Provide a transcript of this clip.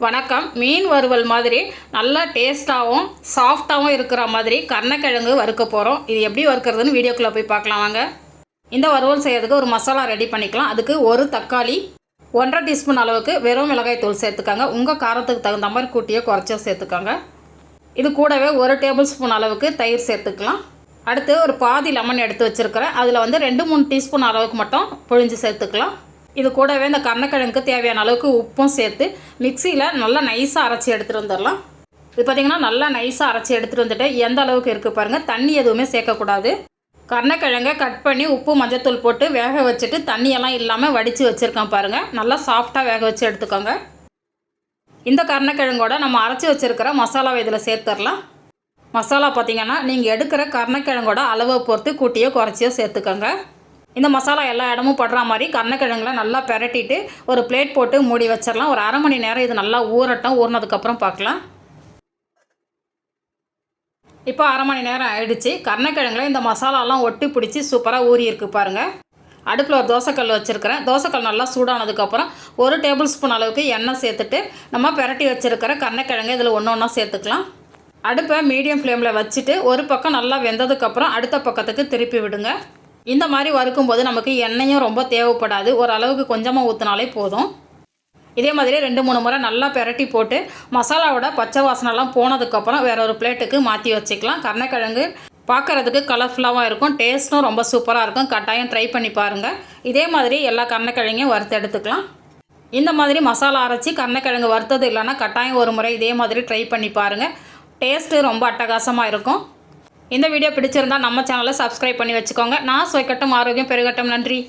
வணக்கம். மீன் வறுவல் மாதிரி நல்லா டேஸ்ட்டாகவும் சாஃப்டாகவும் இருக்கிற மாதிரி கருணக்கிழங்கு வறுக்க போகிறோம். இது எப்படி வறுக்கிறதுன்னு வீடியோக்குள்ளே போய் பார்க்கலாம் வாங்க. இந்த வறுவல் செய்யறதுக்கு ஒரு மசாலா ரெடி பண்ணிக்கலாம். அதுக்கு ஒரு தக்காளி, 1.5 டீஸ்பூன் அளவுக்கு வெறும் மிளகாய் தூள் சேர்த்துக்காங்க. உங்கள் காரத்துக்கு தகுந்த மாதிரி கூட்டியோ குறைச்சோ சேர்த்துக்காங்க. இது கூடவே 1 டேபிள் ஸ்பூன் அளவுக்கு தயிர் சேர்த்துக்கலாம். அடுத்து ஒரு பாதி லெமன் எடுத்து வச்சுருக்கிறேன். அதில் 2-3 டீஸ்பூன் அளவுக்கு மட்டும் புழிஞ்சு சேர்த்துக்கலாம். இது கூடவே இந்த கருணக்கிழங்குக்கு தேவையான அளவுக்கு உப்பும் சேர்த்து மிக்சியில் நல்லா நைஸாக அரைச்சி எடுத்துகிட்டு வந்துடலாம். இது பார்த்திங்கன்னா நல்லா நைஸாக அரைச்சி எடுத்துகிட்டு வந்துட்டு எந்த அளவுக்கு இருக்குது பாருங்கள். தண்ணி எதுவுமே சேர்க்கக்கூடாது. கருணக்கிழங்கை கட் பண்ணி உப்பு மஞ்சத்தூள் போட்டு வேக வச்சுட்டு தண்ணியெல்லாம் இல்லாமல் வடித்து வச்சுருக்கேன் பாருங்கள். நல்லா சாஃப்டாக வேக வச்சு எடுத்துக்கோங்க. இந்த கருணக்கிழங்கோட நம்ம அரைச்சி வச்சுருக்கிற மசாலாவை இதில் சேர்த்துடலாம். மசாலா பார்த்திங்கன்னா நீங்கள் எடுக்கிற கருணக்கிழங்கோட அளவை பொறுத்து கூட்டியோ குறைச்சியோ சேர்த்துக்கோங்க. இந்த மசாலா எல்லா இடமும் படுற மாதிரி கருணக்கிழங்குல நல்லா பெரட்டிட்டு ஒரு பிளேட் போட்டு மூடி வச்சிடலாம். ஒரு அரை மணி நேரம் இது நல்லா ஊறட்டும். ஊறினதுக்கப்புறம் பார்க்கலாம். இப்போ அரை மணி நேரம் ஆயிடுச்சு. கருணக்கிழங்குல இந்த மசாலாலாம் ஒட்டி பிடிச்சி சூப்பராக ஊறி இருக்கு பாருங்கள். அடுப்பில் ஒரு தோசைக்கல் வச்சுருக்கிறேன். தோசைக்கல் நல்லா சூடானதுக்கப்புறம் 1 டேபிள் ஸ்பூன் அளவுக்கு எண்ணெய் சேர்த்துட்டு நம்ம பெரட்டி வச்சுருக்கிற கருணக்கிழங்கு இதில் ஒன்று ஒன்றா சேர்த்துக்கலாம். அடுப்பை மீடியம் ஃப்ளேமில் வச்சுட்டு ஒரு பக்கம் நல்லா வெந்ததுக்கப்புறம் அடுத்த பக்கத்துக்கு திருப்பி விடுங்க. இந்த மாதிரி வறுக்கும்போது நமக்கு எண்ணெயும் ரொம்ப தேவைப்படாது. ஓரளவுக்கு கொஞ்சமாக ஊற்றினாலே போதும். இதே மாதிரி 2-3 முறை நல்லா பெரட்டி போட்டு மசாலாவோட பச்சை வாசனைலாம் போனதுக்கப்புறம் வேற ஒரு பிளேட்டுக்கு மாற்றி வச்சுக்கலாம். கருணக்கிழங்கு பார்க்குறதுக்கு கலர்ஃபுல்லாகவும் இருக்கும். டேஸ்ட்டும் ரொம்ப சூப்பராக இருக்கும். கட்டாயம் ட்ரை பண்ணி பாருங்கள். இதே மாதிரி எல்லா கருணக்கிழங்கையும் வறுத்து எடுத்துக்கலாம். இந்த மாதிரி மசாலா அரைச்சி கருணக்கிழங்கு வறுத்தது இல்லைன்னா கட்டாயம் ஒரு முறை இதே மாதிரி ட்ரை பண்ணி பாருங்கள். டேஸ்ட்டு ரொம்ப அட்டகாசமாக இருக்கும். இந்த வீடியோ பிடிச்சிருந்தால் நம்ம சேனலை சப்ஸ்கிரைப் பண்ணி வச்சுக்கோங்க. நான் சுவைக்கட்டும், ஆரோக்கியம் பெருகட்டும். நன்றி.